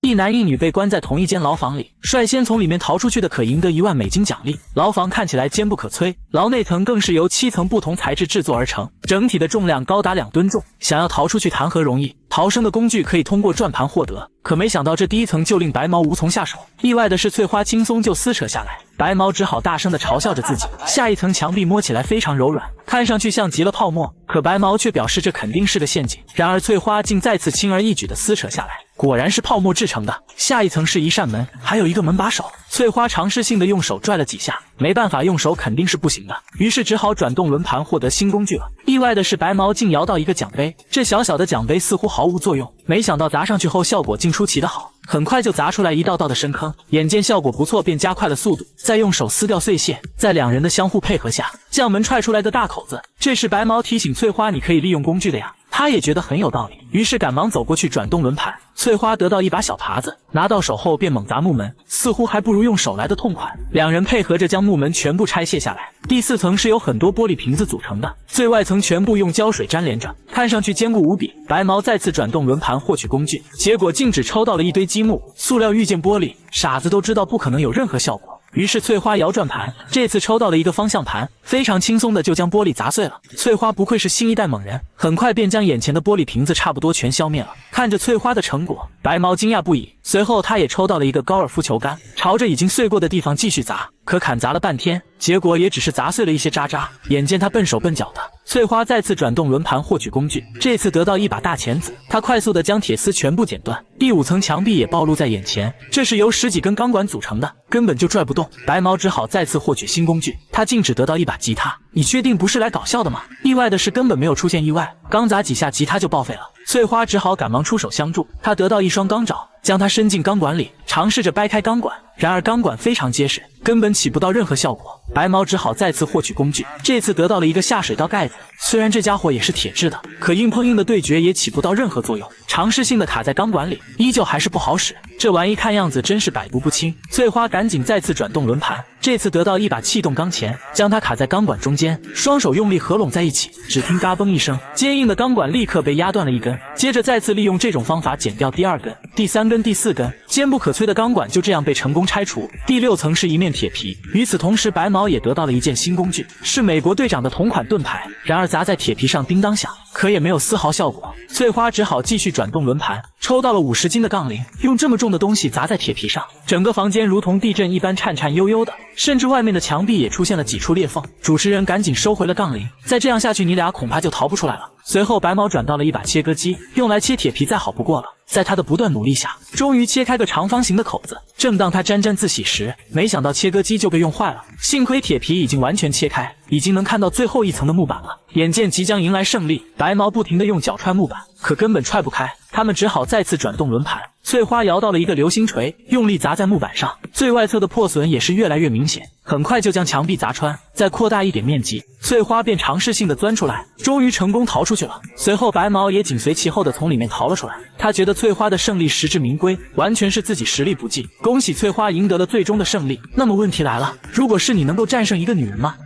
一男一女被关在同一间牢房里，率先从里面逃出去的可赢得1万美金奖励。牢房看起来坚不可摧，牢内层更是由7层不同材质制作而成，整体的重量高达2吨重，想要逃出去谈何容易。逃生的工具可以通过转盘获得，可没想到这第1层就令白毛无从下手。意外的是，翠花轻松就撕扯下来，白毛只好大声地嘲笑着自己。下一层墙壁摸起来非常柔软，看上去像极了泡沫，可白毛却表示这肯定是个陷阱。然而翠花竟再次轻而易举地撕扯下来，果然是泡沫制成的。下一层是一扇门，还有一个门把手。翠花尝试性地用手拽了几下，没办法，用手肯定是不行的，于是只好转动轮盘获得新工具了。意外的是，白毛竟摇到一个奖杯，这小小的奖杯似乎毫无作用，没想到砸上去后效果竟出奇的好，很快就砸出来一道道的深坑。眼见效果不错，便加快了速度，再用手撕掉碎屑，在2人的相互配合下，将门踹出来个大口子。这时白毛提醒翠花，你可以利用工具的呀。他也觉得很有道理，于是赶忙走过去转动轮盘。翠花得到一把小耙子，拿到手后便猛砸木门，似乎还不如用手来的痛快。2人配合着将木门全部拆卸下来。第4层是由很多玻璃瓶子组成的，最外层全部用胶水粘连着，看上去坚固无比。白毛再次转动轮盘获取工具，结果竟只抽到了一堆积木。塑料遇见玻璃，傻子都知道不可能有任何效果。于是翠花摇转盘，这次抽到了一个方向盘，非常轻松的就将玻璃砸碎了。翠花不愧是新一代猛人，很快便将眼前的玻璃瓶子差不多全消灭了。看着翠花的成果，白毛惊讶不已。随后他也抽到了一个高尔夫球杆，朝着已经碎过的地方继续砸，可砍砸了半天，结果也只是砸碎了一些渣渣。眼见他笨手笨脚的，翠花再次转动轮盘获取工具，这次得到一把大钳子，他快速的将铁丝全部剪断。第5层墙壁也暴露在眼前，这是由10几根钢管组成的，根本就拽不动。白毛只好再次获取新工具，他竟只得到一把吉他。你确定不是来搞笑的吗？意外的是根本没有出现意外，刚砸几下吉他就报废了。翠花只好赶忙出手相助，她得到一双钢爪，将它伸进钢管里，尝试着掰开钢管，然而钢管非常结实，根本起不到任何效果。白毛只好再次获取工具，这次得到了一个下水道盖子，虽然这家伙也是铁制的，可硬碰硬的对决也起不到任何作用，尝试性的卡在钢管里，依旧还是不好使。这玩意看样子真是百毒不侵。翠花赶紧再次转动轮盘，这次得到一把气动钢钳，将它卡在钢管中间，双手用力合拢在一起，只听嘎嘣一声，坚硬的钢管立刻被压断了一根，接着再次利用这种方法剪掉第2根、第3根、第4根，坚不可摧的钢管就这样被成功拆除。第6层是一面铁皮，与此同时白毛也得到了一件新工具，是美国队长的同款盾牌，然而砸在铁皮上叮当响，可也没有丝毫效果。翠花只好继续转动轮盘，抽到了50斤的杠铃，用这么重的东西砸在铁皮上，整个房间如同地震一般颤颤悠悠的，甚至外面的墙壁也出现了几处裂缝。主持人赶紧收回了杠铃，再这样下去你俩恐怕就逃不出来了。随后白毛转到了一把切割机，用来切铁皮再好不过了。在他的不断努力下，终于切开个长方形的口子。正当他沾沾自喜时，没想到切割机就被用坏了。幸亏铁皮已经完全切开，已经能看到最后一层的木板了。眼见即将迎来胜利，白毛不停地用脚踹木板，可根本踹不开。他们只好再次转动轮盘。翠花摇到了一个流星锤，用力砸在木板上，最外侧的破损也是越来越明显，很快就将墙壁砸穿。再扩大一点面积，翠花便尝试性的钻出来，终于成功逃出去了。随后白毛也紧随其后的从里面逃了出来。他觉得翠花的胜利实至名归，完全是自己实力不济。恭喜翠花赢得了最终的胜利。那么问题来了，如果是你，能够战胜一个女人吗？